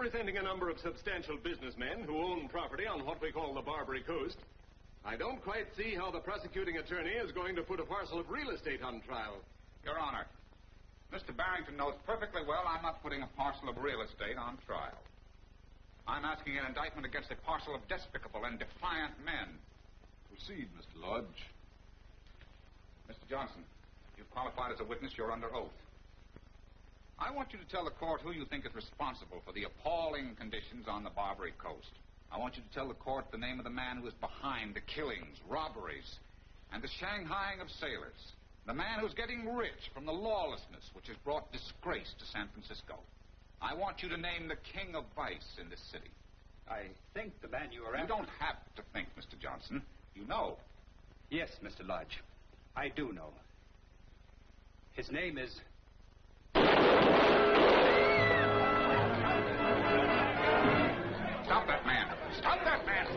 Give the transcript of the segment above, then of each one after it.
representing a number of substantial businessmen who own property on what we call the Barbary Coast. I don't quite see how the prosecuting attorney is going to put a parcel of real estate on trial. Your Honor, Mr. Barrington knows perfectly well I'm not putting a parcel of real estate on trial. I'm asking an indictment against a parcel of despicable and defiant men. Proceed, Mr. Lodge. Mr. Johnson, you've qualified as a witness. You're under oath. I want you to tell the court who you think is responsible for the appalling conditions on the Barbary Coast. I want you to tell the court the name of the man who is behind the killings, robberies, and the shanghaiing of sailors. The man who's getting rich from the lawlessness which has brought disgrace to San Francisco. I want you to name the king of vice in this city. I think the man you are after... You don't have to think, Mr. Johnson. You know. Yes, Mr. Lodge. I do know. His name is... Stop that man! Stop that man!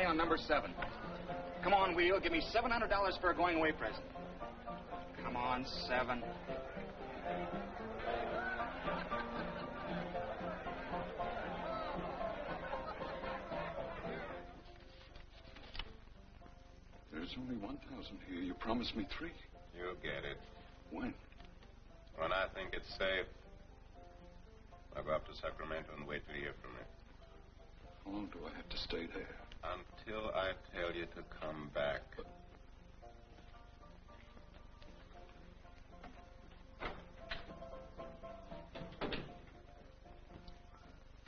On number 7. Come on, Wheel. Give me $700 for a going-away present. Come on, 7. There's only 1,000 here. You promised me 3. You'll get it. When? When I think it's safe. I'll go up to Sacramento and wait to hear from you. How long do I have to stay there? Until I tell you to come back.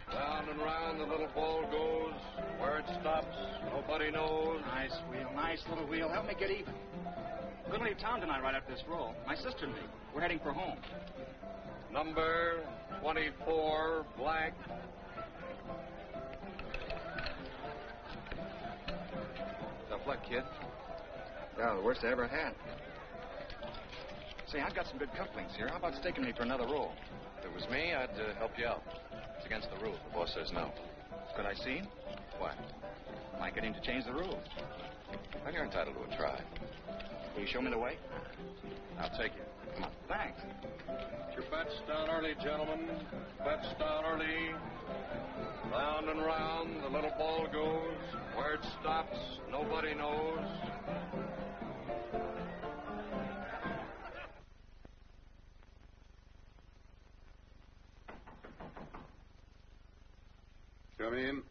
Round and round the little ball goes. Where it stops, nobody knows. Nice, Wheel. Nice little Wheel. Help me get even. We're going to leave town tonight right after this roll. My sister and me. We're heading for home. Number 24, blank. Tough luck, kid. Yeah, the worst I ever had. Say, I've got some good cufflinks here. How about staking me for another roll? If it was me, I'd help you out. It's against the rules. The boss says no. Could I see him? Why? Might get him to change the rules. Well, you're entitled to a try. Will you show me the way? I'll take you. Come on. Thanks. Get your bets down early, gentlemen. Bets down early. Round and round, the little ball goes. Where it stops, nobody knows. Come in.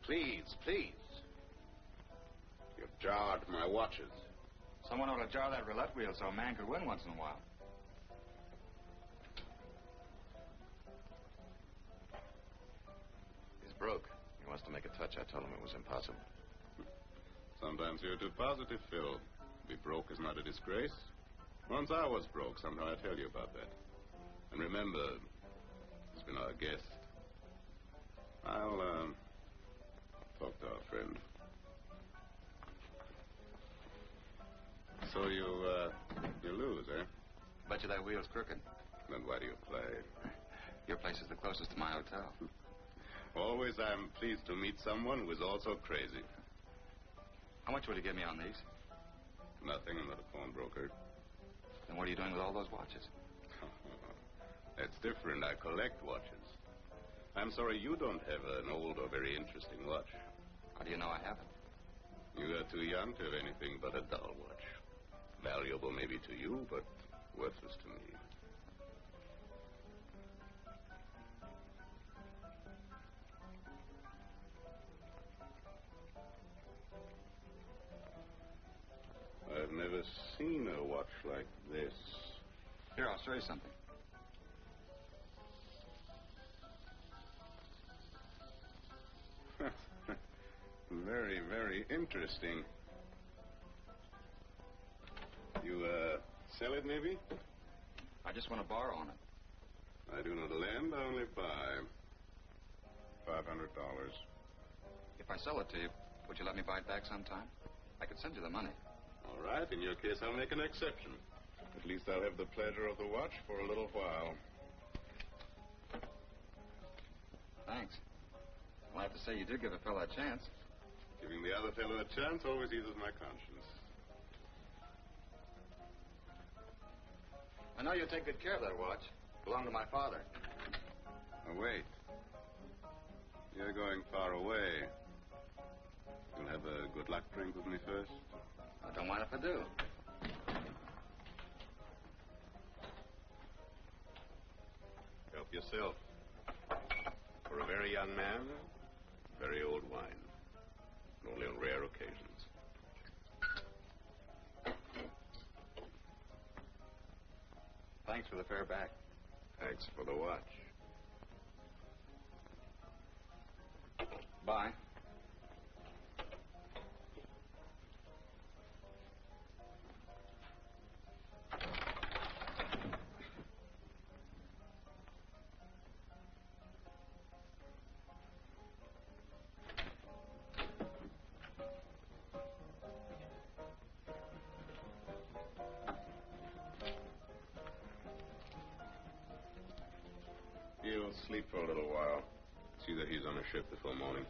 Please, please. You've jarred my watches. Someone ought to jar that roulette wheel so a man could win once in a while. He's broke. He wants to make a touch. I told him it was impossible. Sometimes you're too positive, Phil. To be broke is not a disgrace. Once I was broke. Somehow I tell you about that. And remember, he's been our guest. I'll talk to our friend. So you lose, eh? Bet you that wheel's crooked. Then why do you play? Your place is the closest to my hotel. Always I'm pleased to meet someone who is also crazy. How much would you give me on these? Nothing, I'm not a pawnbroker. Then what are you doing with all those watches? That's different. I collect watches. I'm sorry you don't have an old or very interesting watch. How do you know I haven't? You are too young to have anything but a dull watch. Valuable maybe to you, but worthless to me. I've never seen a watch like this. Here, I'll show you something. very, very interesting. You, sell it, maybe? I just want to borrow on it. I do not lend, I only buy. $500. If I sell it to you, would you let me buy it back sometime? I could send you the money. All right, in your case, I'll make an exception. At least I'll have the pleasure of the watch for a little while. Thanks. Well, I have to say you do give a fellow a chance. Giving the other fellow a chance always eases my conscience. I know you'll take good care of that watch. It belonged to my father. Oh, wait. You're going far away. You'll have a good luck drink with me first? I don't mind if I do. Help yourself. For a very young man, very old wine. Only on rare occasions. Thanks for the fare back. Thanks for the watch. Bye. He'll sleep for a little while. See that he's on a ship before morning.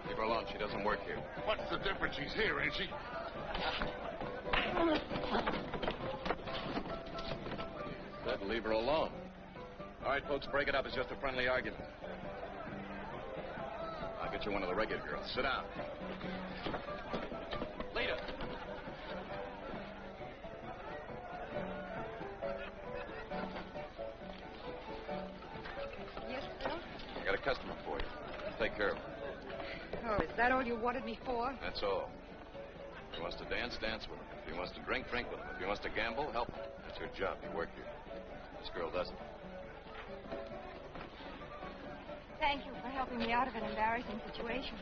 Leave her alone. She doesn't work here. What's the difference? She's here, ain't she? Said leave her alone. All right, folks, break it up. It's just a friendly argument. I'll get you one of the regular girls. Sit down. Lita. Yes, sir? I got a customer for you. Take care of her. Oh, is that all you wanted me for? That's all. If he wants to dance, dance with him. If he wants to drink, drink with him. If he wants to gamble, help him. That's your job. You work here. This girl doesn't. Thank you for helping me out of an embarrassing situation.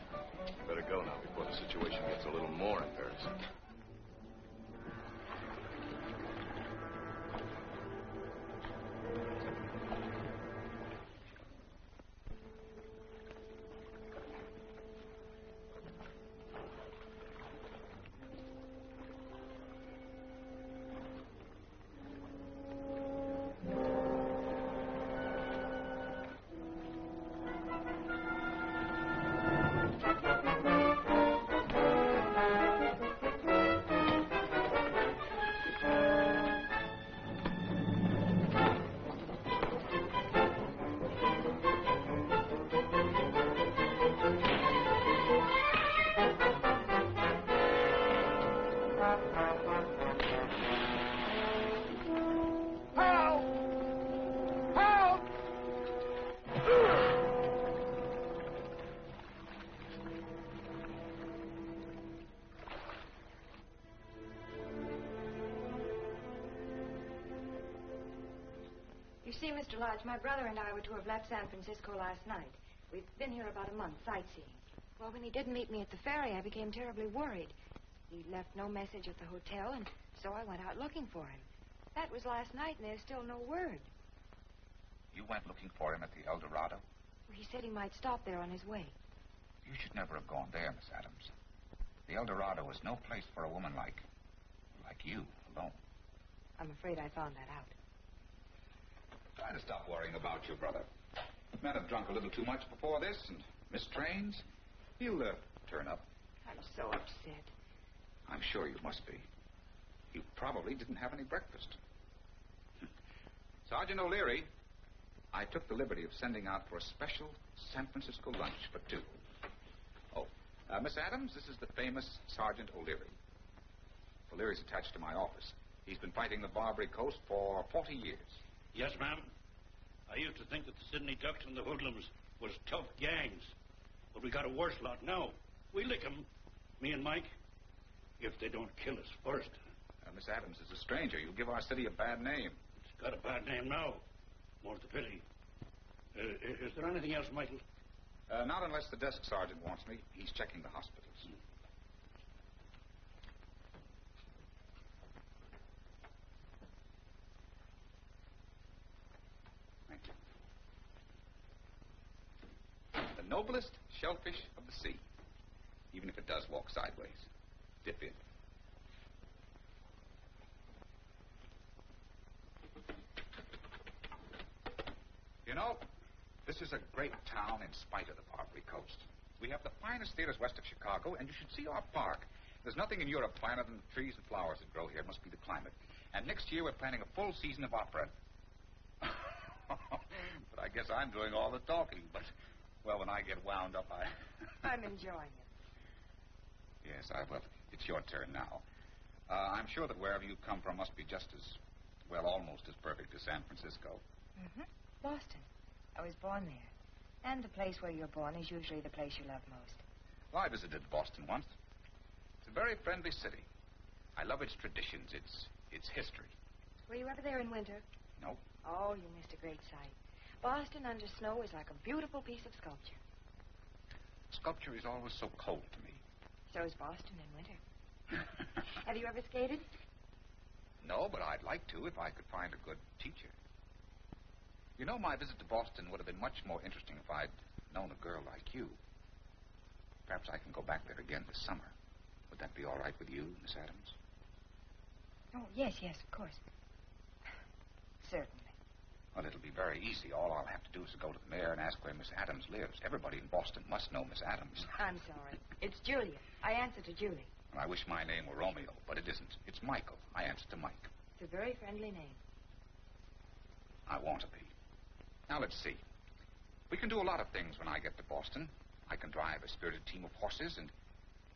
You better go now before the situation gets a little more embarrassing. You see, Mr. Lodge, my brother and I were to have left San Francisco last night. We've been here about a month, sightseeing. Well, when he didn't meet me at the ferry, I became terribly worried. He left no message at the hotel, and so I went out looking for him. That was last night, and there's still no word. You went looking for him at the El Dorado? He said he might stop there on his way. You should never have gone there, Miss Adams. The El Dorado is no place for a woman like you, alone. I'm afraid I found that out. Try to stop worrying about your brother. Men have drunk a little too much before this and missed trains. He'll turn up. I'm so upset. I'm sure you must be. You probably didn't have any breakfast. Sergeant O'Leary, I took the liberty of sending out for a special San Francisco lunch for two. Oh, Miss Adams, this is the famous Sergeant O'Leary. O'Leary's attached to my office. He's been fighting the Barbary Coast for 40 years. Yes, ma'am. I used to think that the Sydney Ducks and the Hoodlums was tough gangs. But we got a worse lot now. We lick 'em, me and Mike, if they don't kill us first. Miss Adams is a stranger. You'll give our city a bad name. It's got a bad name now. More's the pity. Is there anything else, Michael? Not unless the desk sergeant wants me. He's checking the hospitals. Thank you. The noblest shellfish of the sea. Even if it does walk sideways. Dip in. You know, this is a great town in spite of the Barbary Coast. We have the finest theaters west of Chicago, and you should see our park. There's nothing in Europe finer than the trees and flowers that grow here. It must be the climate. And next year we're planning a full season of opera. But I guess I'm doing all the talking. But, well, when I get wound up, I'm enjoying it. Yes, well, it's your turn now. I'm sure that wherever you come from must be just as, well, almost as perfect as San Francisco. Mm-hmm. Boston. I was born there. And the place where you're born is usually the place you love most. Well, I visited Boston once. It's a very friendly city. I love its traditions, its history. Were you ever there in winter? No. Oh, you missed a great sight. Boston under snow is like a beautiful piece of sculpture. Sculpture is always so cold to me. So is Boston in winter. Have you ever skated? No, but I'd like to if I could find a good teacher. You know, my visit to Boston would have been much more interesting if I'd known a girl like you. Perhaps I can go back there again this summer. Would that be all right with you, Miss Adams? Oh, yes, of course. Certainly. Well, it'll be very easy. All I'll have to do is to go to the mayor and ask where Miss Adams lives. Everybody in Boston must know Miss Adams. I'm sorry. It's Julia. I answer to Julie. Well, I wish my name were Romeo, but it isn't. It's Michael. I answer to Mike. It's a very friendly name. I want to be. Now, let's see. We can do a lot of things when I get to Boston. I can drive a spirited team of horses, and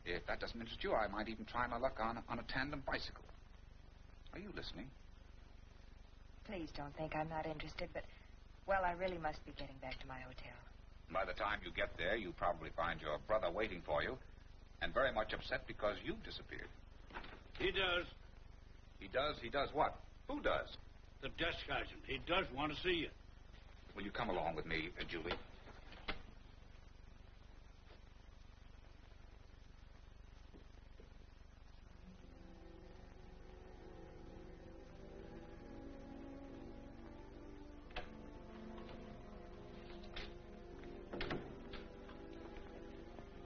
if that doesn't interest you, I might even try my luck on a tandem bicycle. Are you listening? Please don't think I'm not interested, but, well, I really must be getting back to my hotel. By the time you get there, you'll probably find your brother waiting for you, and very much upset because you've disappeared. He does. He does? He does what? Who does? The desk sergeant. He does want to see you. Will you come along with me, Julie?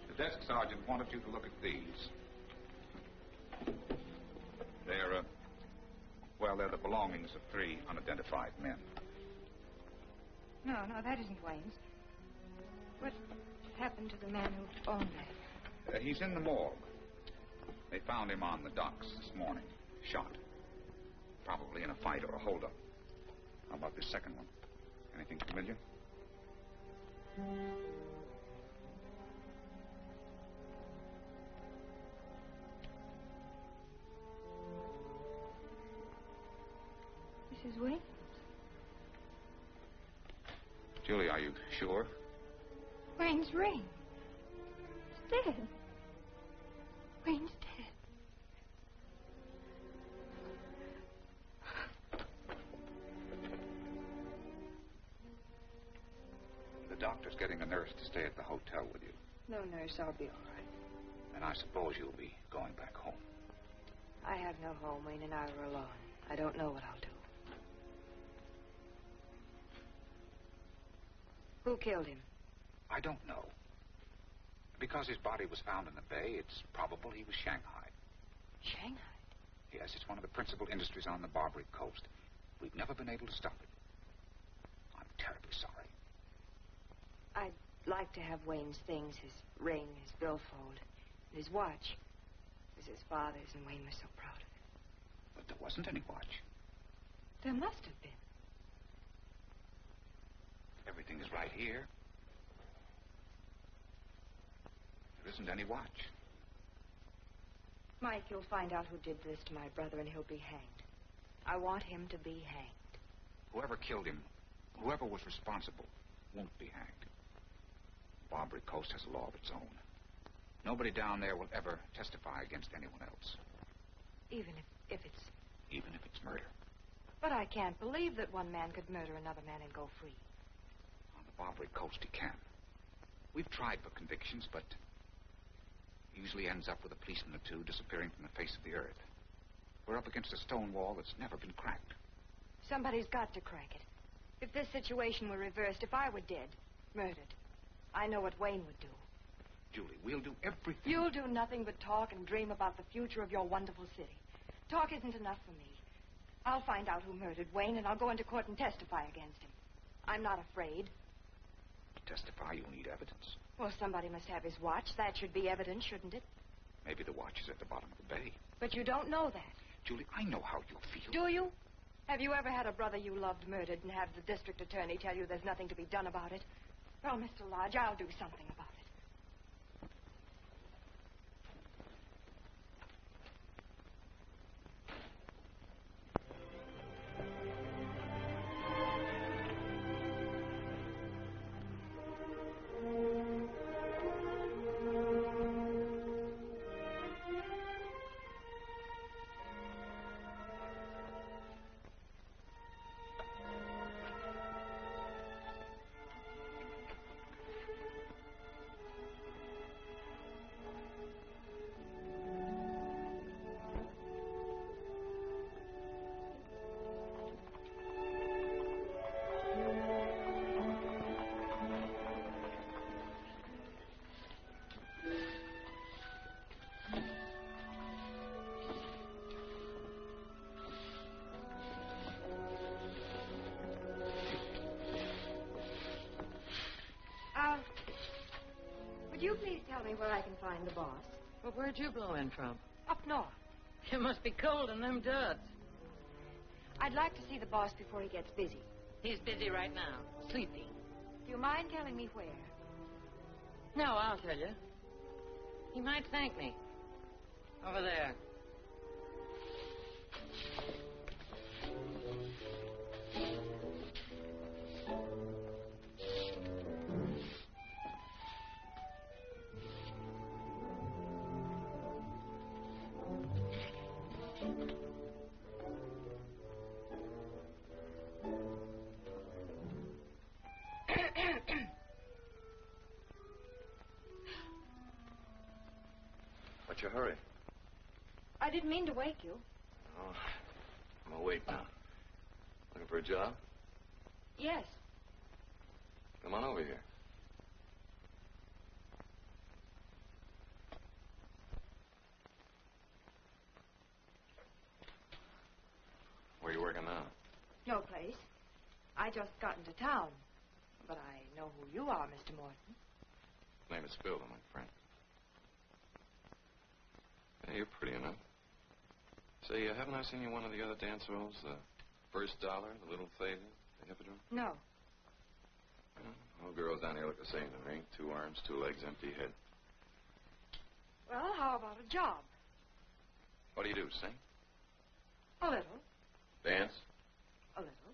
The desk sergeant wanted you to look at these. They're the belongings of 3 unidentified men. No, that isn't Wayne's. What happened to the man who owned that? He's in the morgue. They found him on the docks this morning, shot. Probably in a fight or a holdup. How about this second one? Anything familiar? This is Wayne? Julie, are you sure? Wayne's ring. It's dead. Wayne's dead. The doctor's getting a nurse to stay at the hotel with you. No, nurse, I'll be all right. And I suppose you'll be going back home. I have no home. Wayne and I are alone. I don't know what I'll do. Who killed him? I don't know. Because his body was found in the bay, it's probable he was shanghaied. Shanghai? Yes, it's one of the principal industries on the Barbary Coast. We've never been able to stop it. I'm terribly sorry. I'd like to have Wayne's things, his ring, his billfold, and his watch. It was his father's, and Wayne was so proud of it. But there wasn't any watch. There must have been. Everything is right here. There isn't any watch. Mike, you'll find out who did this to my brother, and he'll be hanged. I want him to be hanged. Whoever killed him, whoever was responsible, won't be hanged. Barbary Coast has a law of its own. Nobody down there will ever testify against anyone else. Even if it's... Even if it's murder. But I can't believe that one man could murder another man and go free. On the Barbary Coast, he can. We've tried for convictions, but usually ends up with a policeman or two disappearing from the face of the earth. We're up against a stone wall that's never been cracked. Somebody's got to crack it. If this situation were reversed, if I were dead, murdered, I know what Wayne would do. Julie, we'll do everything. You'll do nothing but talk and dream about the future of your wonderful city. Talk isn't enough for me. I'll find out who murdered Wayne, and I'll go into court and testify against him. I'm not afraid. To testify, you'll need evidence. Well, somebody must have his watch. That should be evidence, shouldn't it? Maybe the watch is at the bottom of the bay. But you don't know that. Julie, I know how you'll feel. Do you? Have you ever had a brother you loved murdered and have the district attorney tell you there's nothing to be done about it? Well, Mr. Lodge, I'll do something about it. Would you please tell me where I can find the boss? Well, where'd you blow in from? Up north. It must be cold in them duds. I'd like to see the boss before he gets busy. He's busy right now, sleeping. Do you mind telling me where? No, I'll tell you. He might thank me. Over there. What's your hurry? I didn't mean to wake you. Oh, I'm awake now. Looking for a job? Yes. Come on over here. Where are you working now? No place. I just got into town. But I know who you are, Mr. Morton. Name is Spilder, my friend. Yeah, you're pretty enough. Say, haven't I seen you one of the other dance halls? The First Dollar, the Little Theater, the Hippodrome? No. All girls down here look the same to me. 2 arms, 2 legs, empty head. Well, how about a job? What do you do, sing? A little. Dance? A little.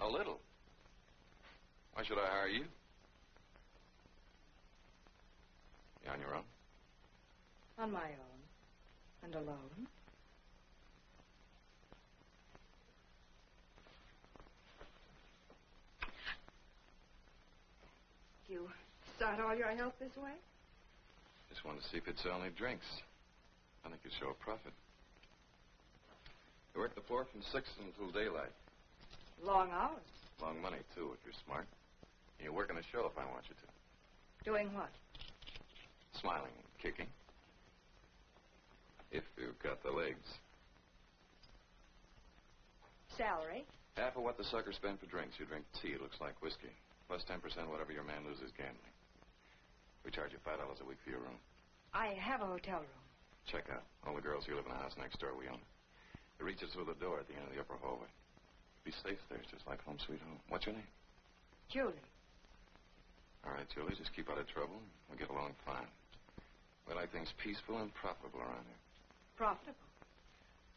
A little? Why should I hire you? You on your own? On my own. And alone. You start all your help this way? Just wanted to see if you'd sell any drinks. I think you'd show a profit. You work the floor from 6 until daylight. Long hours. Long money, too, if you're smart. And you work in the show if I want you to. Doing what? Smiling and kicking. If you've got the legs. Salary? Half of what the suckers spend for drinks. You drink tea, it looks like whiskey. Plus 10% whatever your man loses gambling. We charge you $5 a week for your room. I have a hotel room. Check out. All the girls here live in the house next door. We own it. It reaches through the door at the end of the upper hallway. Be safe there. It's just like home sweet home. What's your name? Julie. All right, Julie. Just keep out of trouble. We'll get along fine. We like things peaceful and profitable around here. Profitable?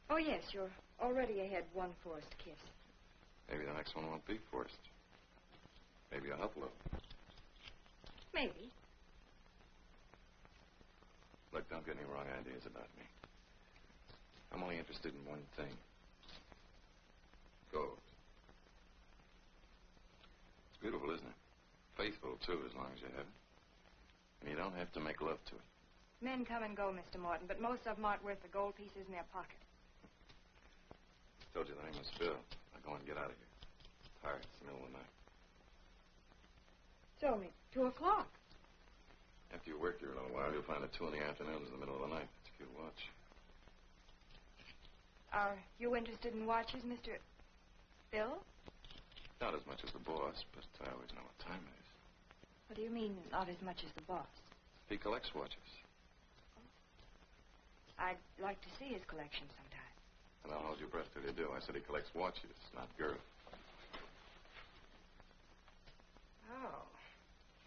Oh, yes. You're already ahead one forced kiss. Maybe the next one won't be forced. Maybe I'll help a little. Maybe. Look, don't get any wrong ideas about me. I'm only interested in one thing. Gold. It's beautiful, isn't it? Faithful, too, as long as you have it. And you don't have to make love to it. Men come and go, Mr. Morton, but most of them aren't worth the gold pieces in their pocket. I told you the name was Phil. Now go and get out of here. Tired. It's the middle of the night. It's only 2 o'clock. After you work here a little while, you'll find that 2 in the afternoon is the middle of the night. It's a cute watch. Are you interested in watches, Mr. Phil? Not as much as the boss, but I always know what time it is. What do you mean, not as much as the boss? He collects watches. I'd like to see his collection sometime. And I'll hold your breath till you do. I said he collects watches, not girls. Oh.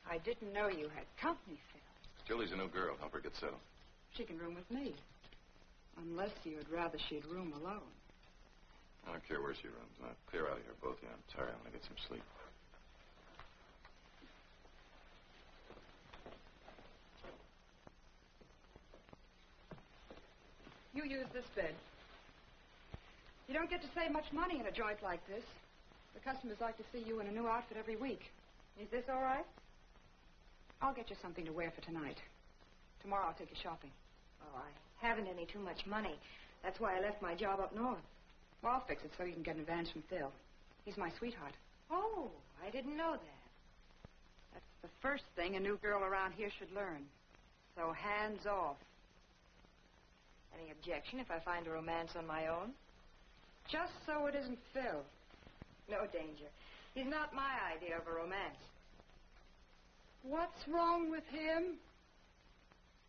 I didn't know you had company, Phil. Julie's a new girl. Help her get settled. She can room with me. Unless you'd rather she'd room alone. I don't care where she rooms. Now, clear out of here, both of you. I'm tired. I'm going to get some sleep. You use this bed. You don't get to save much money in a joint like this. The customers like to see you in a new outfit every week. Is this all right? I'll get you something to wear for tonight. Tomorrow I'll take you shopping. Oh, I haven't any too much money. That's why I left my job up north. Well, I'll fix it so you can get an advance from Phil. He's my sweetheart. Oh, I didn't know that. That's the first thing a new girl around here should learn. So hands off. Any objection if I find a romance on my own? Just so it isn't Phil. No danger. He's not my idea of a romance. What's wrong with him?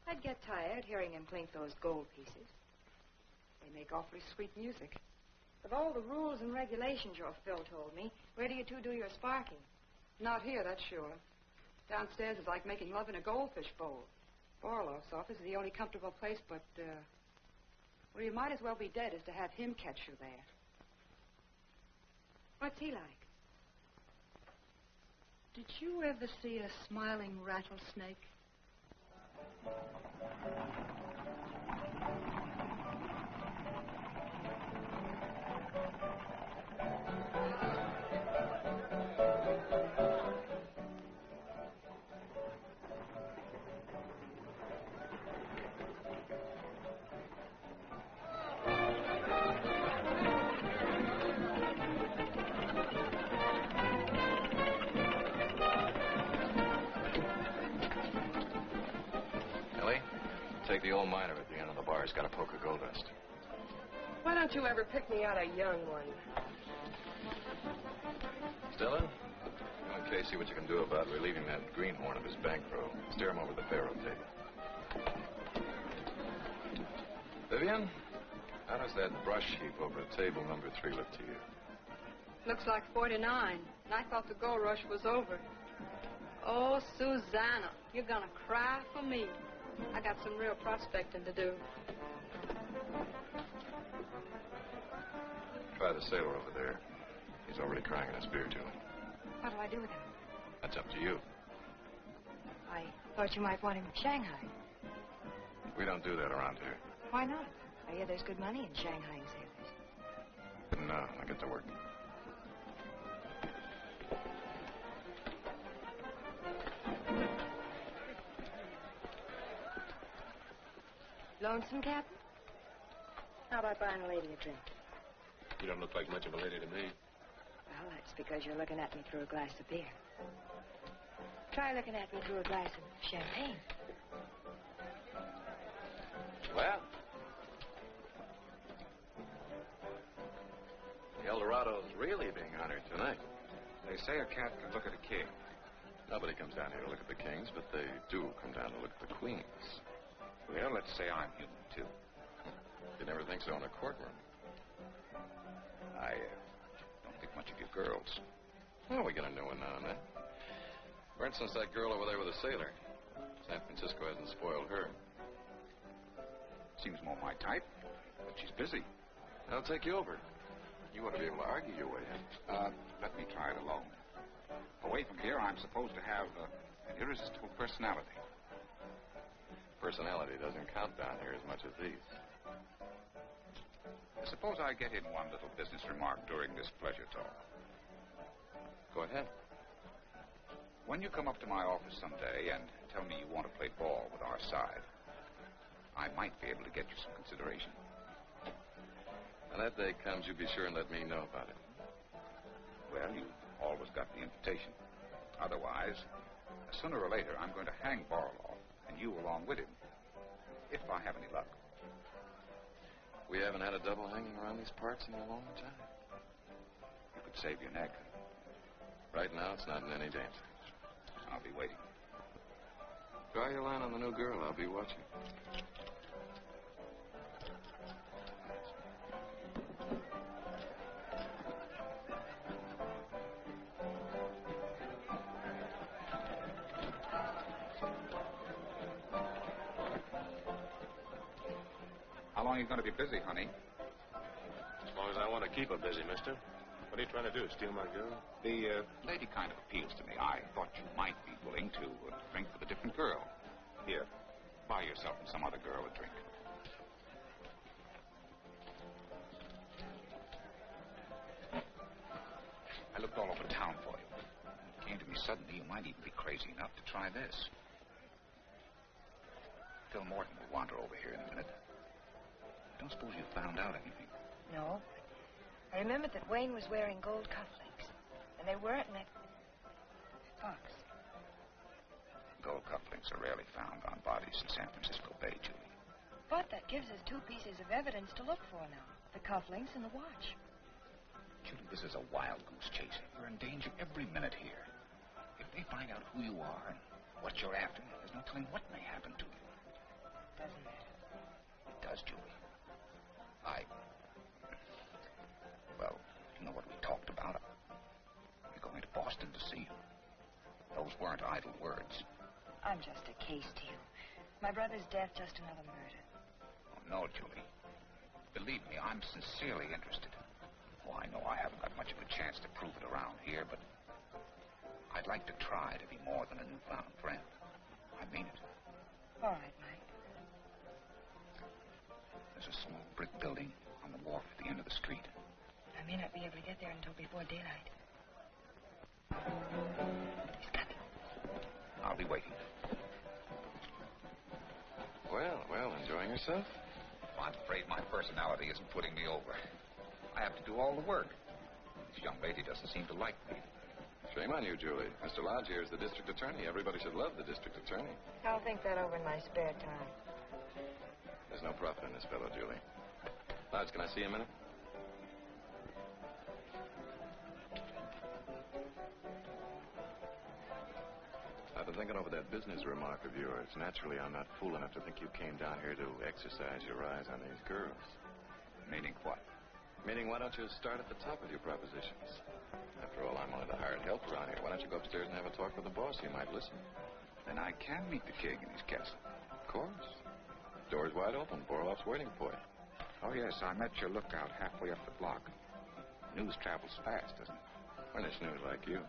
I'd get tired hearing him clink those gold pieces. They make awfully sweet music. Of all the rules and regulations your Phil told me, where do you two do your sparking? Not here, that's sure. Downstairs is like making love in a goldfish bowl. Borloff's office is the only comfortable place, but, well, you might as well be dead as to have him catch you there. What's he like? Did you ever see a smiling rattlesnake? Take the old miner at the end of the bar. He's got a poker gold dust. Why don't you ever pick me out a young one? Stella, you and Kay see what you can do about relieving that greenhorn of his bankroll. Steer him over the faro table. Vivian, how does that brush heap over at table number 3 look to you? Looks like 49. And I thought the gold rush was over. Oh, Susanna, you're gonna cry for me. I got some real prospecting to do. Try the sailor over there. He's already crying in his beer, Julie. What do I do with him? That's up to you. I thought you might want him in Shanghai. We don't do that around here. Why not? I hear there's good money in Shanghai sailors. No, I get to work. Lonesome, Captain? How about buying a lady a drink? You don't look like much of a lady to me. Well, that's because you're looking at me through a glass of beer. Try looking at me through a glass of champagne. Well, the Eldorado's really being honored tonight. They say a cat can look at a king. Nobody comes down here to look at the kings, but they do come down to look at the queens. Well, let's say I'm human, too. You never think so in a courtroom. I don't think much of you girls. Well, we get a new one now and then. For instance, that girl over there with the sailor. San Francisco hasn't spoiled her. Seems more my type, but she's busy. I'll take you over. You ought to be able to argue your way in. Let me try it alone. Away from here, I'm supposed to have an irresistible personality. Personality doesn't count down here as much as these. Suppose I get in one little business remark during this pleasure talk. Go ahead. When you come up to my office someday and tell me you want to play ball with our side, I might be able to get you some consideration. When that day comes, you be sure and let me know about it. Well, you always got the invitation. Otherwise, sooner or later, I'm going to hang Barlow, and you along with him, if I have any luck. We haven't had a double hanging around these parts in a long time. You could save your neck. Right now, it's not in any danger. I'll be waiting. Draw your line on the new girl. I'll be watching. How long are you going to be busy, honey? As long as I want to keep her busy, mister. What are you trying to do, steal my girl? The lady kind of appeals to me. I thought you might be willing to drink with a different girl. Here, buy yourself and some other girl a drink. I looked all over town for you. It came to me suddenly you might even be crazy enough to try this. Phil Morton will wander over here in a minute. I don't suppose you found out anything. No. I remembered that Wayne was wearing gold cufflinks, and they weren't in that box. Gold cufflinks are rarely found on bodies in San Francisco Bay, Julie. But that gives us two pieces of evidence to look for now. The cufflinks and the watch. Julie, this is a wild goose chase. You're in danger every minute here. If they find out who you are and what you're after, there's no telling what may happen to you. Doesn't matter. It does, Julie. Well, you know what we talked about. We're going to Boston to see you. Those weren't idle words. I'm just a case to you. My brother's death, just another murder. Oh, no, Julie. Believe me, I'm sincerely interested. Oh, I know I haven't got much of a chance to prove it around here, but I'd like to try to be more than a newfound friend. I mean it. All right, Mike. There's a small brick building on the wharf at the end of the street. I may not be able to get there until before daylight. He's coming. I'll be waiting. Well, enjoying yourself? I'm afraid my personality isn't putting me over. I have to do all the work. This young lady doesn't seem to like me. Shame on you, Julie. Mr. Lodge here is the district attorney. Everybody should love the district attorney. I'll think that over in my spare time. There's no profit in this fellow, Julie. Lodge, can I see a minute? I've been thinking over that business remark of yours. Naturally, I'm not fool enough to think you came down here to exercise your eyes on these girls. Meaning what? Meaning, why don't you start at the top of your propositions? After all, I'm one of the hired help around here. Why don't you go upstairs and have a talk with the boss? He might listen. Then I can meet the king in his castle. Of course. Door's wide open. Borloff's waiting for you. Oh, yes, I met your lookout halfway up the block. News travels fast, doesn't it? When it's news like you.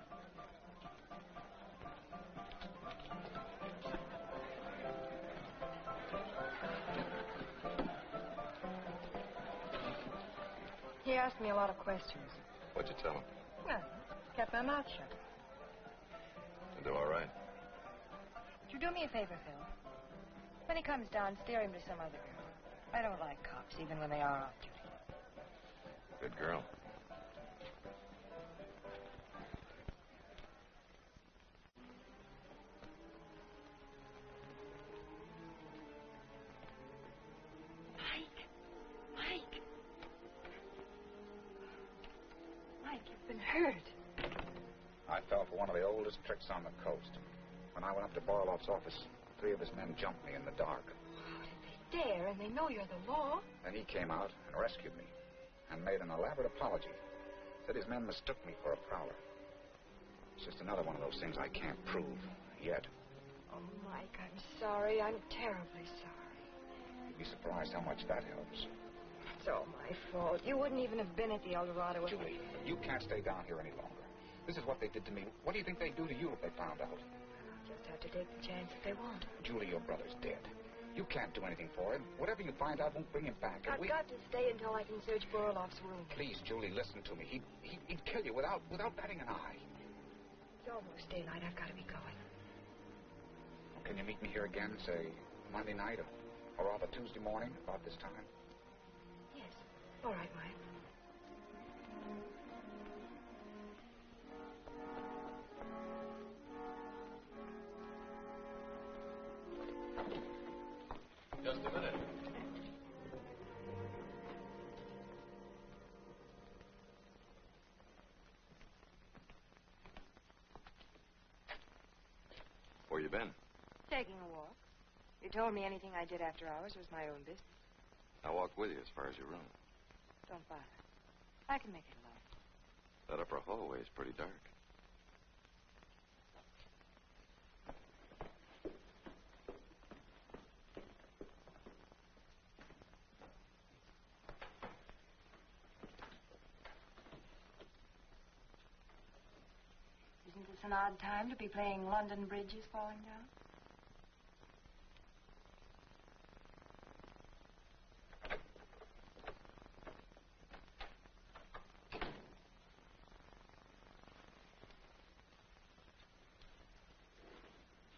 He asked me a lot of questions. What'd you tell him? Well, kept my mouth shut. You do all right. Would you do me a favor, Phil? When he comes down, steer him to some other girl. I don't like cops, even when they are off duty. Good girl. Mike, you've been hurt. I fell for one of the oldest tricks on the coast. When I went up to Barloff's office, 3 of his men jumped me in the dark. How did they dare? And they know you're the law. Then he came out and rescued me and made an elaborate apology. Said his men mistook me for a prowler. It's just another one of those things I can't prove yet. Oh, Mike, I'm sorry. I'm terribly sorry. You'd be surprised how much that helps. It's all my fault. You wouldn't even have been at the El Dorado. Julie, you can't stay down here any longer. This is what they did to me. What do you think they'd do to you if they found out? I'll just have to take the chance if they want. Julie, your brother's dead. You can't do anything for him. Whatever you find out won't bring him back. I've got to stay until I can search Borloff's room. Please, Julie, listen to me. He'd kill you without batting an eye. It's almost daylight. I've got to be going. Well, can you meet me here again, say, Monday night or rather Tuesday morning about this time? Yes. All right, Mike. Just a minute. Where you been? Taking a walk. You told me anything I did after hours was my own business. I walked with you as far as your room. Don't bother. I can make it alone. That upper hallway is pretty dark. Isn't this an odd time to be playing London Bridge is falling down?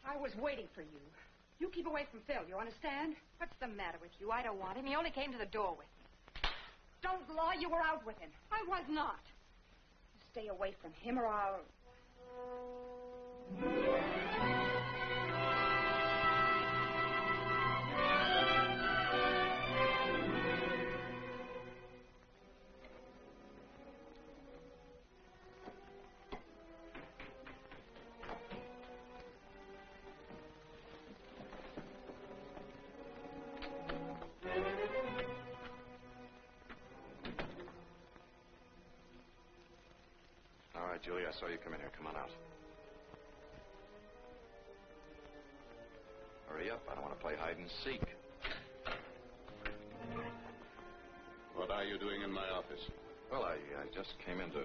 I was waiting for you. You keep away from Phil, you understand? What's the matter with you? I don't want him. He only came to the door with me. Don't lie, you were out with him. I was not. You stay away from him or I'll... All right, Julie, I saw you come in here. Come on out. Hurry up. I don't want to play hide and seek. What are you doing in my office? Well, I just came in to...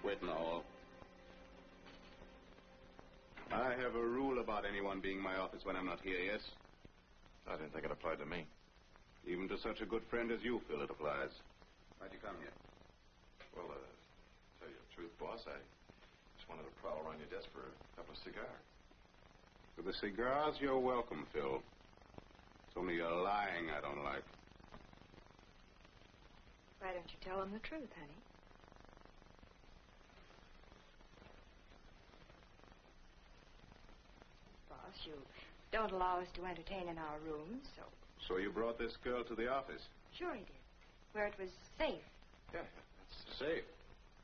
Wait now. I have a rule about anyone being in my office when I'm not here, yes? I didn't think it applied to me. Even to such a good friend as you, Phil, it applies. Why'd you come here? Well, tell you the truth, boss, I just wanted to prowl around your desk for a couple of cigars. For the cigars, you're welcome, Phil. It's only your lying I don't like. Why don't you tell him the truth, honey? Boss, you don't allow us to entertain in our rooms, so... So you brought this girl to the office? Sure he did. Where it was safe. Yeah, that's... Safe?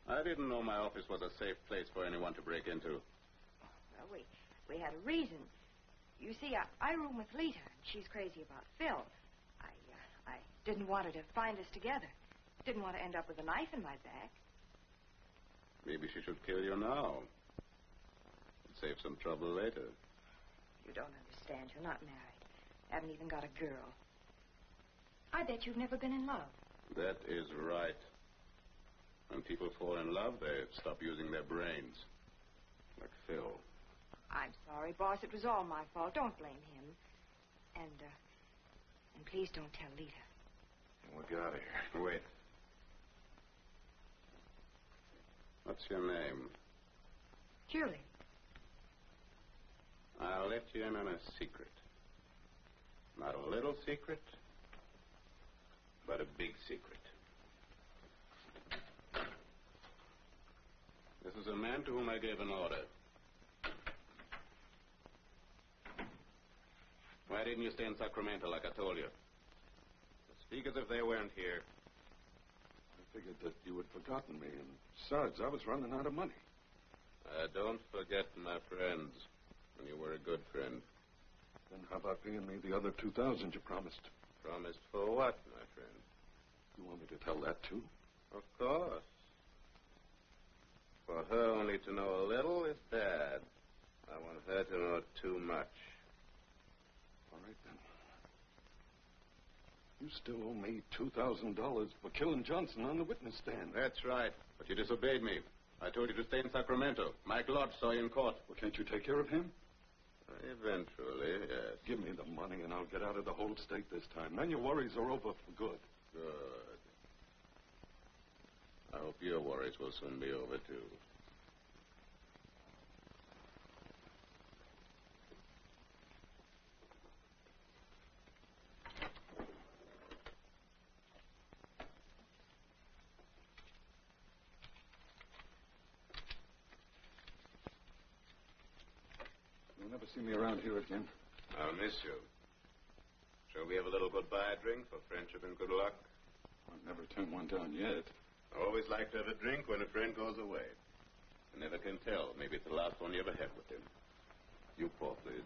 I didn't know my office was a safe place for anyone to break into. Well, we had a reason. You see, I room with Lita, and she's crazy about Phil. I didn't want her to find us together. Didn't want to end up with a knife in my back. Maybe she should kill you now. Save some trouble later. You don't understand. You're not married. Haven't even got a girl. I bet you've never been in love. That is right. When people fall in love, they stop using their brains. Like Phil. I'm sorry, boss. It was all my fault. Don't blame him. And please don't tell Lita. We'll get out of here. Wait. What's your name? Julie. I'll let you in on a secret. Not a little secret, but a big secret. This is a man to whom I gave an order. Why didn't you stay in Sacramento like I told you? Speak as if they weren't here. figured that you had forgotten me, and besides, I was running out of money. Don't forget, my friends, when you were a good friend. Then how about paying me the other 2,000 you promised? Promised for what, my friend? You want me to tell that, too? Of course. For her only to know a little is bad. I want her to know too much. All right, then. You still owe me $2,000 for killing Johnson on the witness stand. That's right. But you disobeyed me. I told you to stay in Sacramento. Mike Lodge saw you in court. Well, can't you take care of him? Eventually, yes. Give me the money and I'll get out of the whole state this time. Then your worries are over for good. Good. I hope your worries will soon be over, too. You'll never see me around here again. I'll miss you. Shall we have a little goodbye drink for friendship and good luck? I've never turned one down yet. I always like to have a drink when a friend goes away. I never can tell. Maybe it's the last one you ever had with him. You pour, please.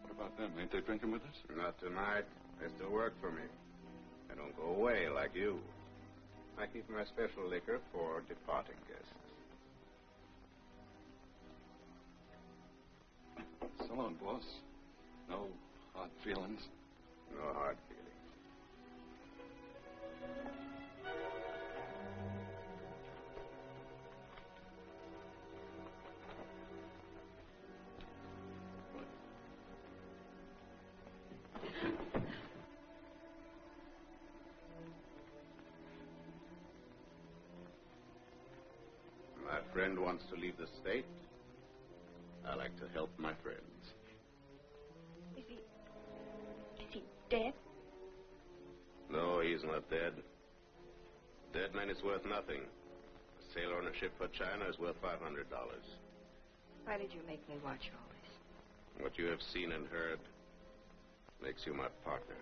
What about them? Ain't they drinking with us? Not tonight. They still work for me. I don't go away like you. I keep my special liquor for departing guests. So long, boss. No hard feelings. No hard feelings. My friend wants to leave the state. I like to help my friends. Is he dead? No, he's not dead. Dead man is worth nothing. A sailor on a ship for China is worth $500. Why did you make me watch all this? What you have seen and heard makes you my partner.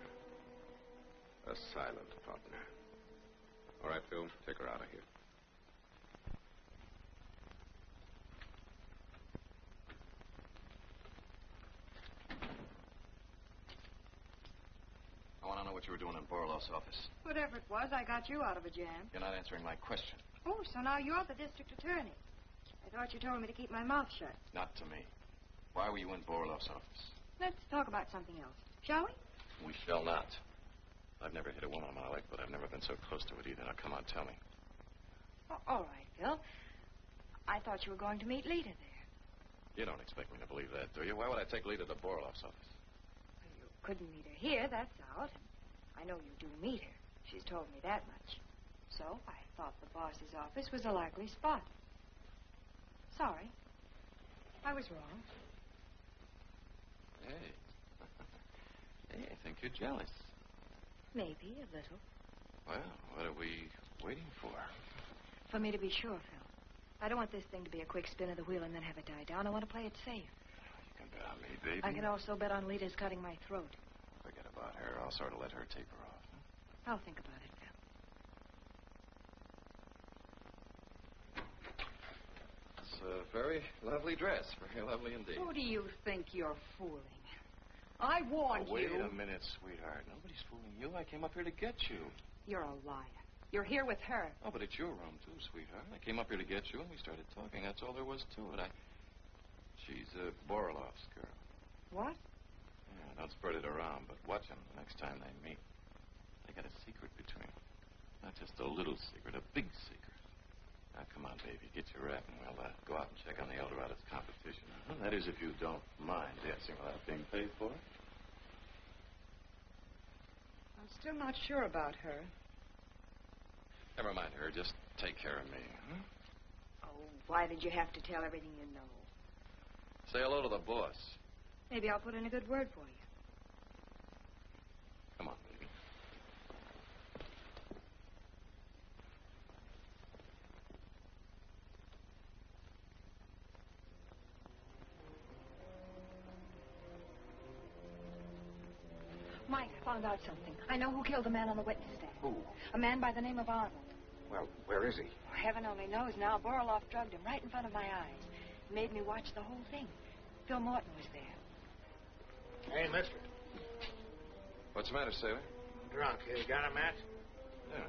A silent partner. All right, Phil, take her out of here. I want to know what you were doing in Borlow's office. Whatever it was, I got you out of a jam. You're not answering my question. Oh, so now you're the district attorney. I thought you told me to keep my mouth shut. Not to me. Why were you in Borlow's office? Let's talk about something else, shall we? We shall not. I've never hit a woman in my life, but I've never been so close to it either. Now, come on, tell me. Oh, all right, Phil. I thought you were going to meet Lita there. You don't expect me to believe that, do you? Why would I take Lita to Borlow's office? You couldn't meet her here, that's out. I know you do meet her. She's told me that much. So I thought the boss's office was a likely spot. Sorry. I was wrong. Hey. Hey, I think you're jealous. Maybe a little. Well, what are we waiting for? For me to be sure, Phil. I don't want this thing to be a quick spin of the wheel and then have it die down. I want to play it safe. You can bet on me, baby. I can also bet on Lita's cutting my throat. Forget about her. I'll sort of let her taper off. Huh? I'll think about it, Phil. It's a very lovely dress. Very lovely indeed. Who do you think you're fooling? I warned Wait you. a minute, sweetheart. Nobody's fooling you. I came up here to get you. You're a liar. You're here with her. Oh, but it's your room, too, sweetheart. I came up here to get you, and we started talking. That's all there was to it. She's a Borilov's girl. What? Yeah, don't spread it around, but watch them the next time they meet. They got a secret between them. Not just a little secret, a big secret. Now, come on, baby. Get your wrap, and we'll go out and check on the Eldorado's competition. Uh-huh. That is, if you don't mind dancing without being paid for it. I'm still not sure about her. Never mind her. Just take care of me. Huh? Oh, why did you have to tell everything you know? Say hello to the boss. Maybe I'll put in a good word for you. Come on, baby. found out something. I know who killed the man on the witness stand. Who? A man by the name of Arnold. Well, where is he? Heaven only knows now. Borloff drugged him right in front of my eyes. Made me watch the whole thing. Phil Morton was there. Hey, mister. What's the matter, sailor? Drunk. You got a match? Yeah.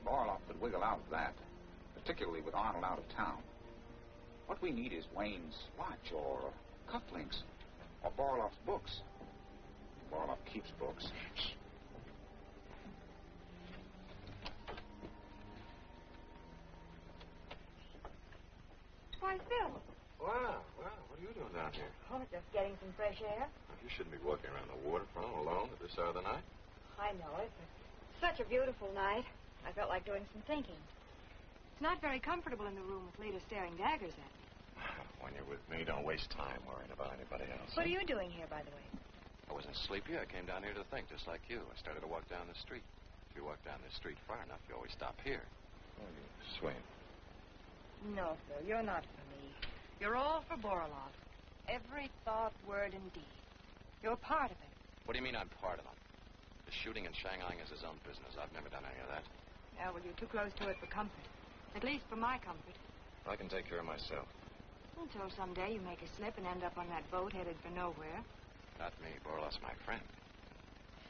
Barloff could wiggle out of that, particularly with Arnold out of town. What we need is Wayne's watch or cufflinks or Barloff's books. Barloff keeps books. Why, Phil. Wow, what are you doing down here? Oh, just getting some fresh air. You shouldn't be walking around the waterfront alone at this hour of the night. I know it, but such a beautiful night. I felt like doing some thinking. It's not very comfortable in the room with Lita staring daggers at me. When you're with me, don't waste time worrying about anybody else. What are you doing here, by the way? I wasn't sleepy. I came down here to think, just like you. I started to walk down the street. If you walk down this street far enough, you always stop here. Oh, you swing. No, Phil, you're not for me. You're all for Borloff. Every thought, word, and deed. You're part of it. What do you mean I'm part of him? The shooting and shanghaiing is his own business. I've never done any of that. Yeah, well, you're too close to it for comfort. At least for my comfort. I can take care of myself. Until someday you make a slip and end up on that boat headed for nowhere. Not me. Borloff's my friend.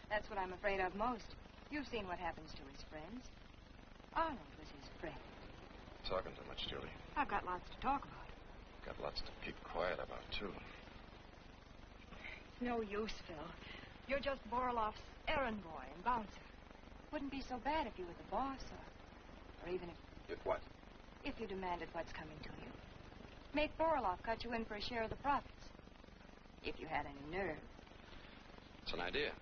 That's what I'm afraid of most. You've seen what happens to his friends. Arnold was his friend. Talking too much, Julie. I've got lots to talk about. Got lots to keep quiet about, too. It's no use, Phil. You're just Borloff's errand boy and bouncer. Wouldn't be so bad if you were the boss, or even if... If what? If you demanded what's coming to you. Make Borloff cut you in for a share of the profits. If you had any nerve. It's an idea.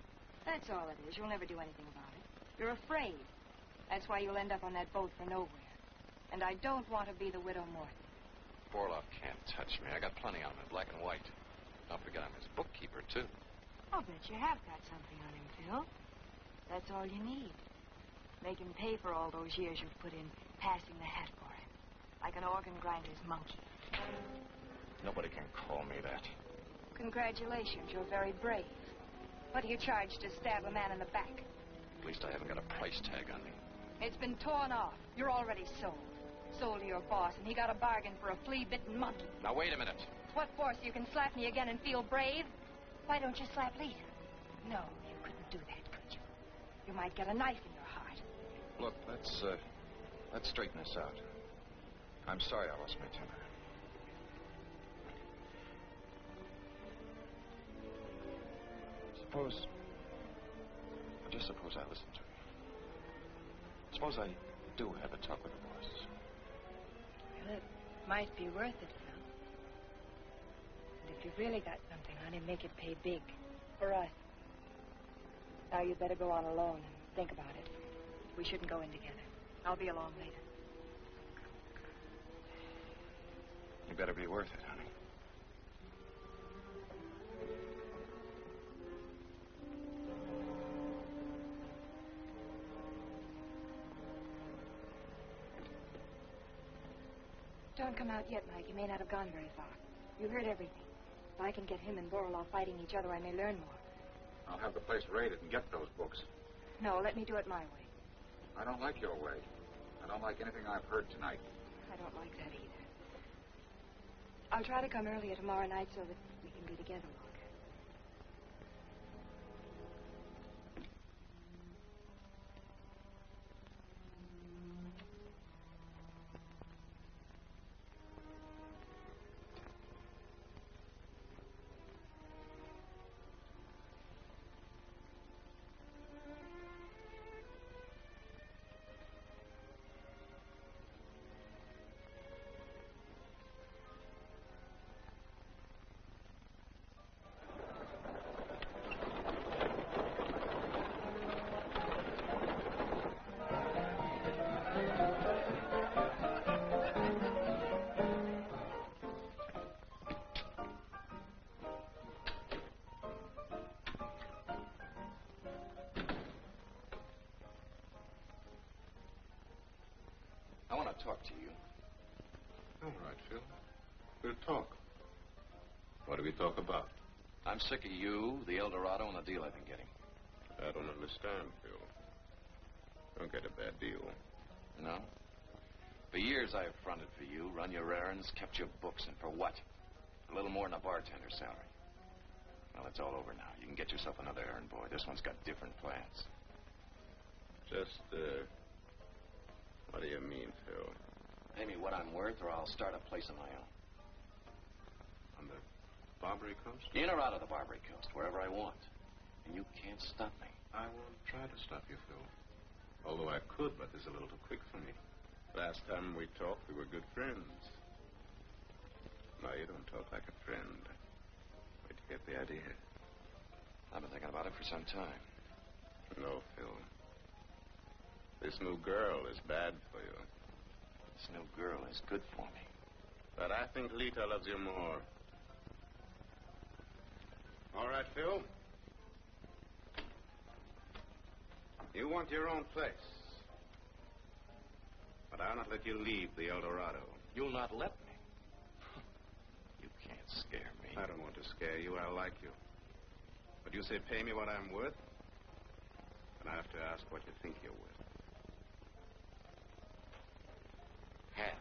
That's all it is. You'll never do anything about it. You're afraid. That's why you'll end up on that boat for nowhere. And I don't want to be the widow Morton. Borloff can't touch me. I got plenty on him in black and white. Don't forget I'm his bookkeeper, too. I'll bet you have got something on him, Phil. That's all you need. Make him pay for all those years you've put in passing the hat for him. Like an organ grinder's monkey. Nobody can call me that. Congratulations, you're very brave. What do you charge to stab a man in the back? At least I haven't got a price tag on me. It's been torn off. You're already sold. Sold to your boss, and he got a bargain for a flea-bitten monkey. Now, wait a minute. What for, so you can slap me again and feel brave? Why don't you slap Lita? No, you couldn't do that, could you? You might get a knife in your heart. Look, let's straighten this out. I'm sorry I lost my temper. Just suppose I listen to you. Suppose I do have a talk with the boss. Well, it might be worth it, Phil. And if you've really got something on him, make it pay big. For us. Now, you'd better go on alone and think about it. We shouldn't go in together. I'll be along later. You better be worth it, honey. Don't come out yet, Mike. You may not have gone very far. You heard everything. If I can get him and Borloff fighting each other, I may learn more. I'll have the place raided and get those books. No, let me do it my way. I don't like your way. I don't like anything I've heard tonight. I don't like that either. I'll try to come earlier tomorrow night so that we can be together longer. I want to talk to you. All right, Phil. We'll talk. What do we talk about? I'm sick of you, the El Dorado, and the deal I've been getting. I don't understand, Phil. Don't get a bad deal. No? For years I've fronted for you, run your errands, kept your books, and for what? A little more than a bartender's salary. Well, it's all over now. You can get yourself another errand boy. This one's got different plans. Just, what do you mean, Phil? Pay me what I'm worth, or I'll start a place of my own. On the Barbary Coast? In or out of the Barbary Coast, wherever I want. And you can't stop me. I won't try to stop you, Phil. Although I could, but it's a little too quick for me. Last time we talked, we were good friends. Now you don't talk like a friend. Where'd you get the idea? I've been thinking about it for some time. No, Phil. This new girl is bad for you. This new girl is good for me. But I think Lita loves you more. All right, Phil. You want your own place. But I'll not let you leave the El Dorado. You'll not let me? You can't scare me. I don't want to scare you. I like you. But you say pay me what I'm worth, and I have to ask what you think you're worth. Half.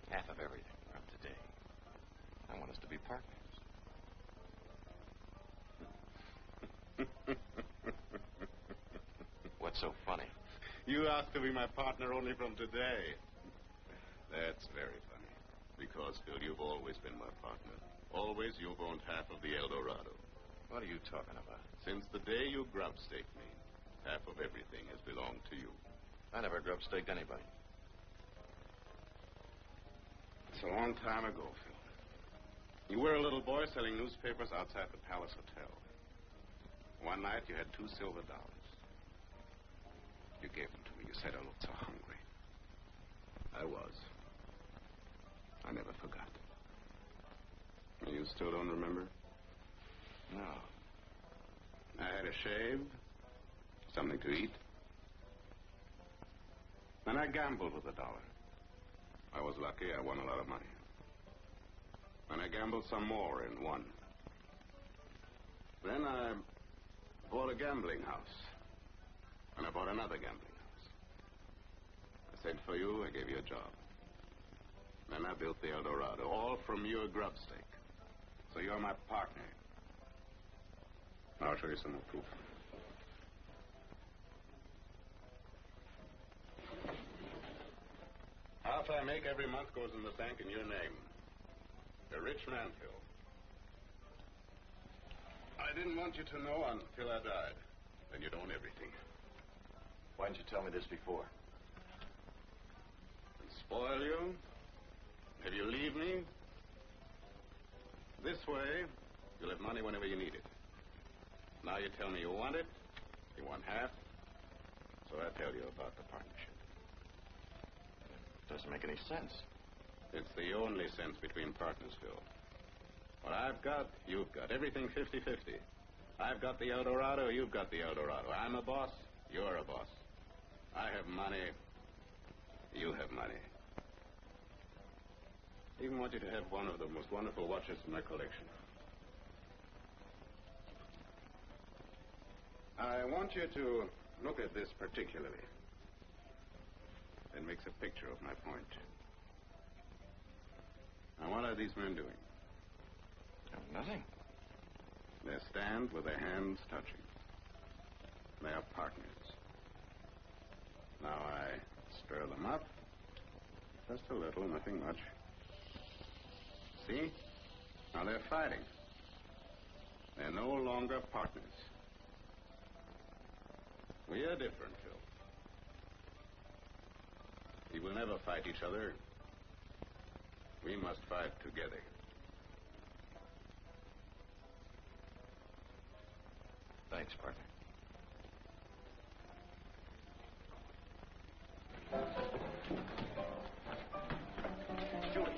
Half of everything from today. I want us to be partners. What's so funny? You asked to be my partner only from today. That's very funny. Because, Phil, you've always been my partner. Always you've owned half of the El Dorado. What are you talking about? Since the day you grub-staked me, half of everything has belonged to you. I never grub-staked anybody. It's a long time ago, Phil. You were a little boy selling newspapers outside the Palace Hotel. One night you had $2 silver. You gave them to me. You said I looked so hungry. I was. I never forgot. You still don't remember? No. I had a shave, something to eat. Then I gambled with $1. I was lucky. I won a lot of money. Then I gambled some more and won. Then I bought a gambling house. And I bought another gambling house. I sent for you. I gave you a job. Then I built the El Dorado, all from your grub stake. So you're my partner. Now I'll show you some more proof. Half I make every month goes in the bank in your name. A rich man, Phil. I didn't want you to know until I died. Then you'd own everything. Why didn't you tell me this before? And spoil you? Have you leave me? This way, you'll have money whenever you need it. Now you tell me you want it, you want half, so I tell you about the partnership. It doesn't make any sense. It's the only sense between partners, Phil. What I've got, you've got. Everything 50-50. I've got the El Dorado, you've got the El Dorado. I'm a boss, you're a boss. I have money, you have money. I even want you to have one of the most wonderful watches in my collection. I want you to look at this particularly. It makes a picture of my point. Now, what are these men doing? Nothing. They stand with their hands touching. They are partners. Now I stir them up. Just a little, nothing much. See? Now they're fighting. They're no longer partners. We are different, Phil. We will never fight each other. We must fight together. Thanks, partner. Julie.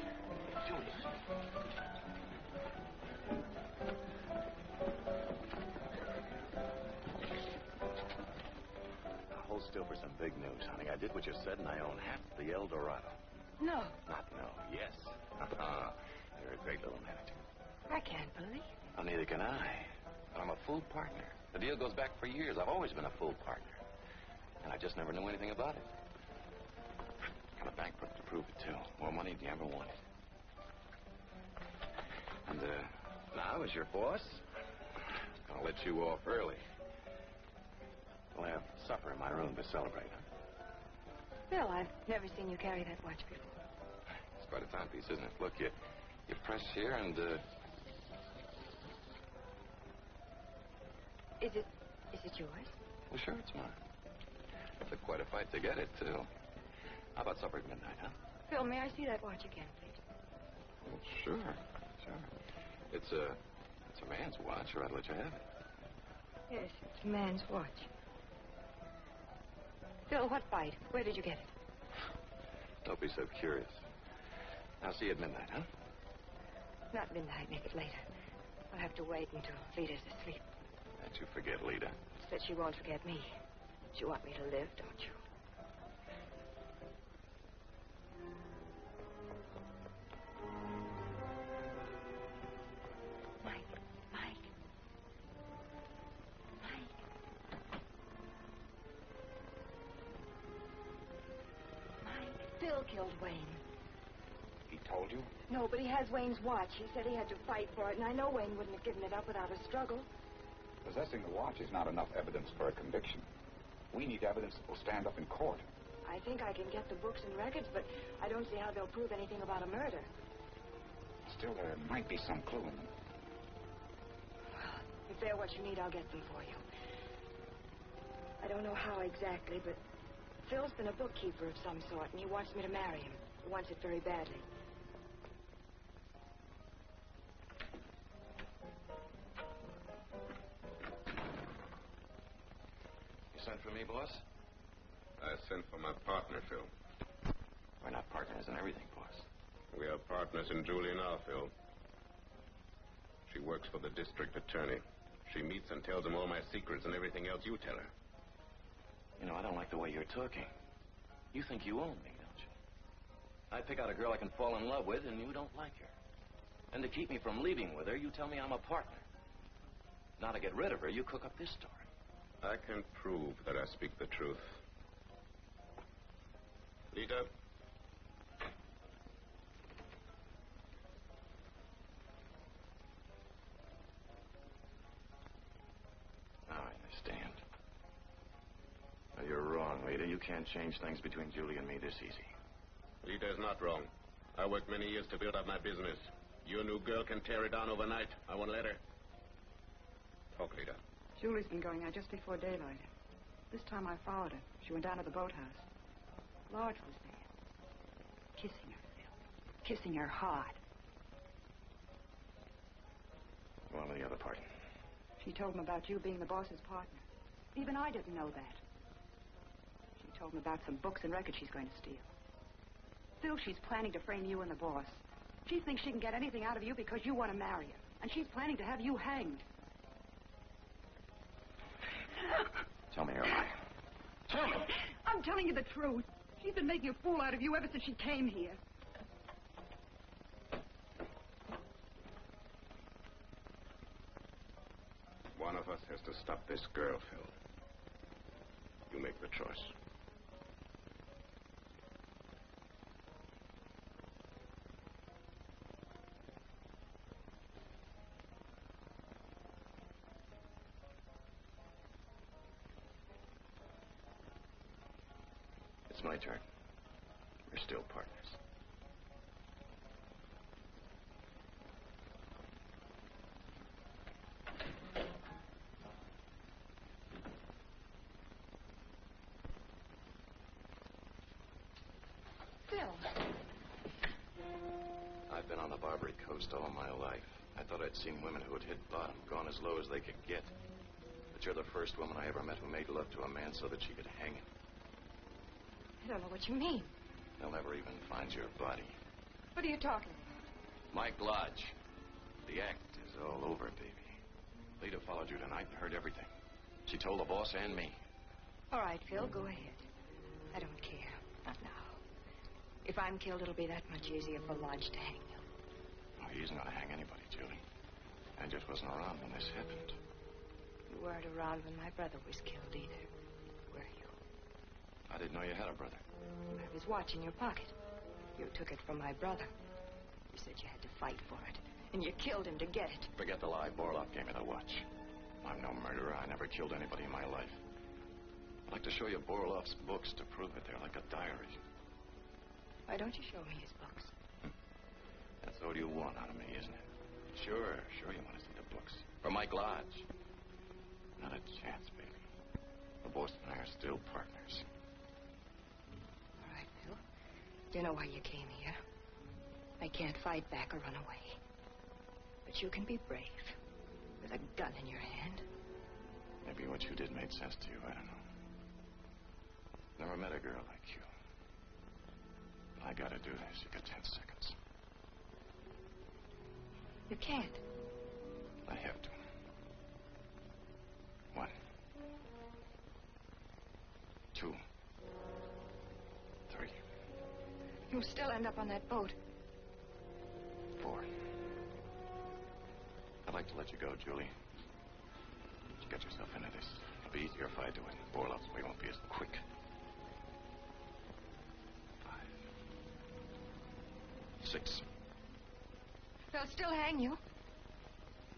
Hold still for some big news, honey. I did what you said, and I own half the El Dorado. No. Not no. Yes. You're a great little manager. I can't believe it. Well, neither can I. But I'm a full partner. The deal goes back for years. I've always been a full partner. And I just never knew anything about it. Got a bank book to prove it, too. More money than you ever wanted. And, now, as your boss, I'll let you off early. We'll have supper in my room to celebrate, huh? Phil, I've never seen you carry that watch before. It's quite a timepiece, isn't it? Look, you press here and, Is it yours? Well, sure, it's mine. It took quite a fight to get it, too. How about supper at midnight, huh? Phil, may I see that watch again, please? Well, sure. It's a man's watch, or I'd let you have it. Yes, it's a man's watch. Phil, what fight? Where did you get it? Don't be so curious. I'll see you at midnight, huh? Not midnight. Make it later. I'll have to wait until Lita's asleep. Don't you forget Lita. Said she won't forget me. You want me to live, don't you? Phil killed Wayne. He told you? No, but he has Wayne's watch. He said he had to fight for it, and I know Wayne wouldn't have given it up without a struggle. Possessing the watch is not enough evidence for a conviction. We need evidence that will stand up in court. I think I can get the books and records, but I don't see how they'll prove anything about a murder. Still, there might be some clue in them. Well, if they're what you need, I'll get them for you. I don't know how exactly, but Phil's been a bookkeeper of some sort, and he wants me to marry him. He wants it very badly. You sent for me, boss? I sent for my partner, Phil. We're not partners in everything, boss. We are partners in Julie now, Phil. She works for the district attorney. She meets and tells him all my secrets and everything else you tell her. You know, I don't like the way you're talking. You think you own me, don't you? I pick out a girl I can fall in love with, and you don't like her. And to keep me from leaving with her, you tell me I'm a partner. Now to get rid of her, you cook up this story. I can prove that I speak the truth. Lita. Now I understand. Well, you're wrong, Lita. You can't change things between Julie and me this easy. Lita is not wrong. I worked many years to build up my business. Your new girl can tear it down overnight. I won't let her. Talk, Lita. Julie's been going out just before daylight. This time I followed her. She went down to the boathouse. Large was there. Kissing her, Phil. Kissing her hard. Go on with the other part. She told him about you being the boss's partner. Even I didn't know that. She told him about some books and records she's going to steal. Phil, she's planning to frame you and the boss. She thinks she can get anything out of you because you want to marry her. And she's planning to have you hanged. Tell me you're lying. Tell me. I'm telling you the truth. She's been making a fool out of you ever since she came here. One of us has to stop this girl, Phil. You make the choice. It's my turn. We're still partners. Phil. I've been on the Barbary Coast all my life. I thought I'd seen women who had hit bottom, gone as low as they could get. But you're the first woman I ever met who made love to a man so that she could hang him. I don't know what you mean. They'll never even find your body. What are you talking about? Mike Lodge. The act is all over, baby. Lita followed you tonight and heard everything. She told the boss and me. All right, Phil, go ahead. I don't care. Not now. If I'm killed, it'll be that much easier for Lodge to hang you. Oh, he isn't going to hang anybody, Julie. I just wasn't around when this happened. You weren't around when my brother was killed either, were you? I didn't know you had a brother. I was watching your pocket. You took it from my brother. You said you had to fight for it, and you killed him to get it. Forget the lie. Borloff gave me the watch. I'm no murderer. I never killed anybody in my life. I'd like to show you Borloff's books to prove it. They're like a diary. Why don't you show me his books? That's all you want out of me, isn't it? Sure you want to see the books. For Mike Lodge. Not a chance, baby. The boss and I are still partners. All right, Bill. You know why you came here. I can't fight back or run away. But you can be brave. With a gun in your hand. Maybe what you did made sense to you. I don't know. Never met a girl like you. I gotta do this. You got 10 seconds. You can't. I have to. 1, 2, 3. You'll still end up on that boat. 4. I'd like to let you go, Julie. You get yourself into this. It'll be easier if I do it. Borloff's way won't be as quick. 5, 6. They'll still hang you.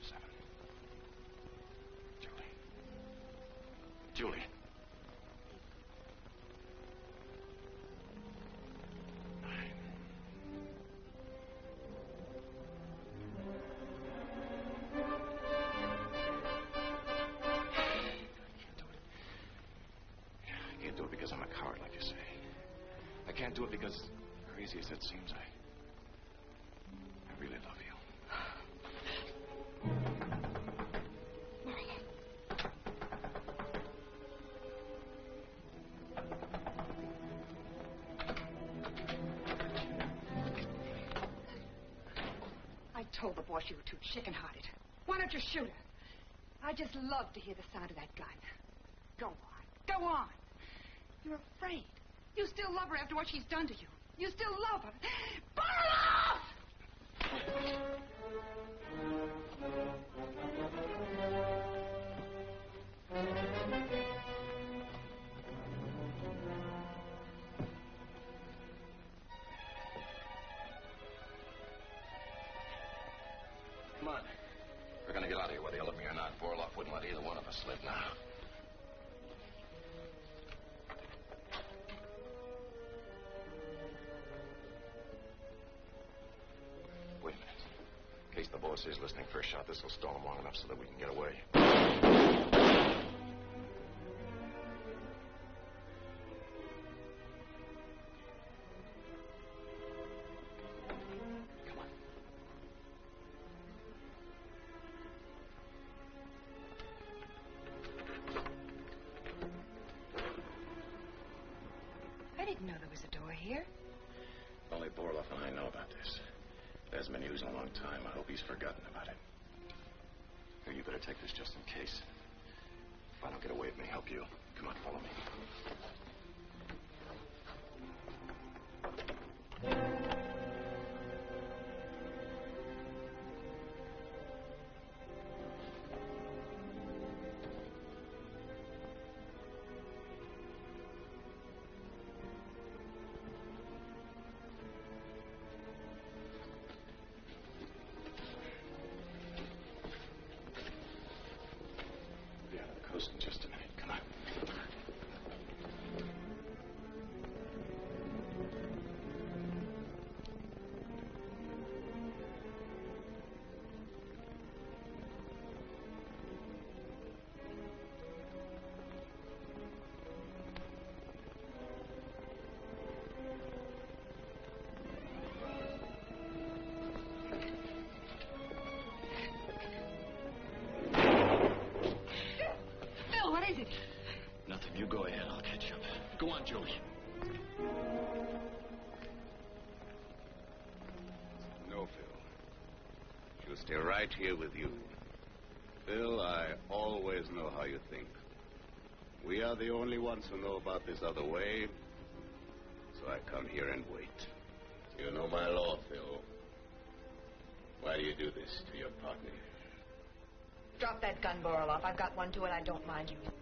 7. Julie. 9. I can't do it because I'm a coward, like you say. I can't do it because, crazy as it seems, I really love you. I told the boss you were too chicken-hearted. Why don't you shoot her? I just love to hear the sound of that gun. Go on. Go on. You're afraid. You still love her after what she's done to you. You still love her. Borloff! Come on. We're gonna get out of here, whether you let me or not. Borloff wouldn't let either one of us live now. Wait a minute. In case the boss is listening, first shot, this will stall him long enough so that we can get away. I didn't know there was a door here. Only Borloff and I know about this. It hasn't been used in a long time. I hope he's forgotten about it. Here, you better take this just in case. If I don't get away, it may help you. Come on, follow me. Be out of the coast in just a minute. Come on. Phil, what is it? Nothing. You go ahead. I'll catch up. Go on, Julie. No, Phil. She'll stay right here with you. Phil, I always know how you think. We are the only ones who know about this other way, so I come here and wait. You know my law, Phil. Why do you do this to your partner? Drop that gun, Boroloff. I've got one too, and I don't mind using it.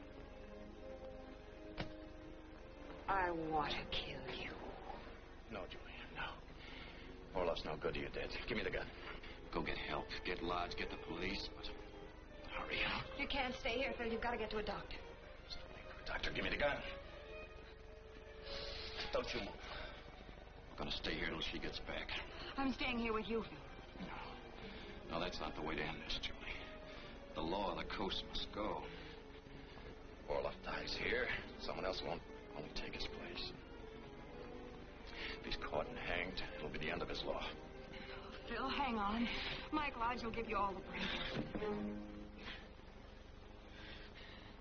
I want to kill you. No, Julie, no. Orloff's no good to you, Dad. Give me the gun. Go get help. Get Lodge, get the police, but hurry up. You can't stay here, Phil. You've got to get to a doctor. Doctor, give me the gun. Don't you move. We're going to stay here till she gets back. I'm staying here with you, Phil. No, that's not the way to end this, Julie. The law of the coast must go. Orloff dies here. Someone else won't take his place. If he's caught and hanged, it'll be the end of his law. Oh, Phil, hang on. Mike Lodge will give you all the praise.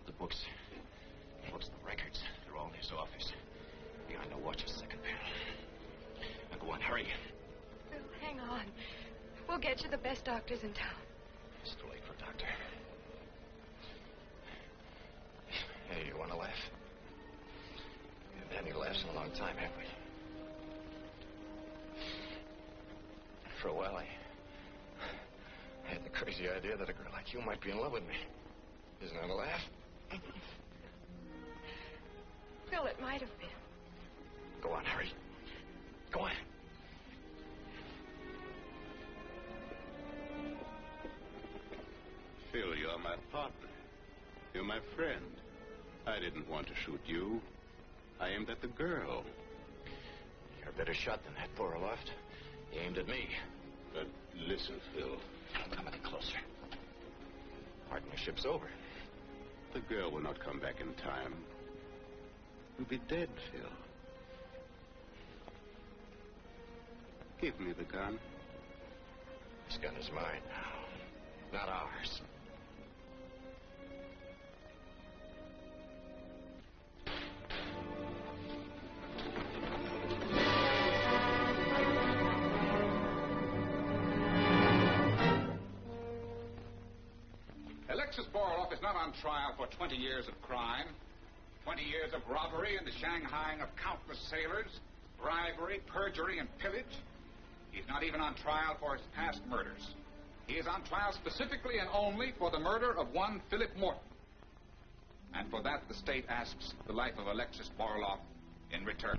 The books, the records, they're all in his office. Behind the watch's second panel. Now go on, hurry. Phil, hang on. We'll get you the best doctors in town. It's too late for a doctor. Hey, you want to laugh? We haven't had any laughs in a long time, have we? For a while, I had the crazy idea that a girl like you might be in love with me. Isn't that a laugh? Phil, it might have been. Go on, hurry. Go on. Phil, you're my partner. You're my friend. I didn't want to shoot you. I aimed at the girl. You're a better shot than that, Boroloff. He aimed at me. But listen, Phil. Don't come any closer. Partnership's over. The girl will not come back in time. You'll be dead, Phil. Give me the gun. This gun is mine now, not ours. Alexis Boroff is not on trial for 20 years of crime, 20 years of robbery and the shanghaiing of countless sailors, bribery, perjury, and pillage. He's not even on trial for his past murders. He is on trial specifically and only for the murder of one Philip Morton. And for that, the state asks the life of Alexis Boroff in return.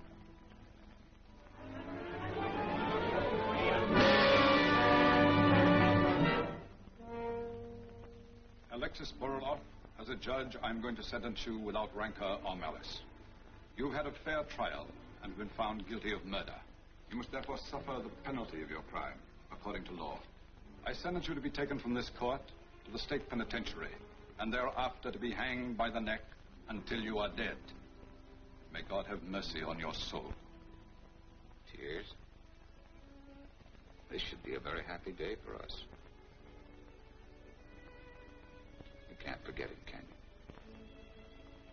Alexis Boroff, as a judge, I'm going to sentence you without rancor or malice. You've had a fair trial and been found guilty of murder. You must therefore suffer the penalty of your crime, according to law. I sentence you to be taken from this court to the state penitentiary, and thereafter to be hanged by the neck until you are dead. May God have mercy on your soul. Tears? This should be a very happy day for us. You can't forget it, can you?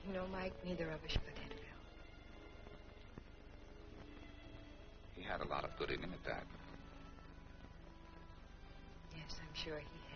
You know, Mike, neither of us should forget Phil. He had a lot of good in him at that. Yes, I'm sure he had.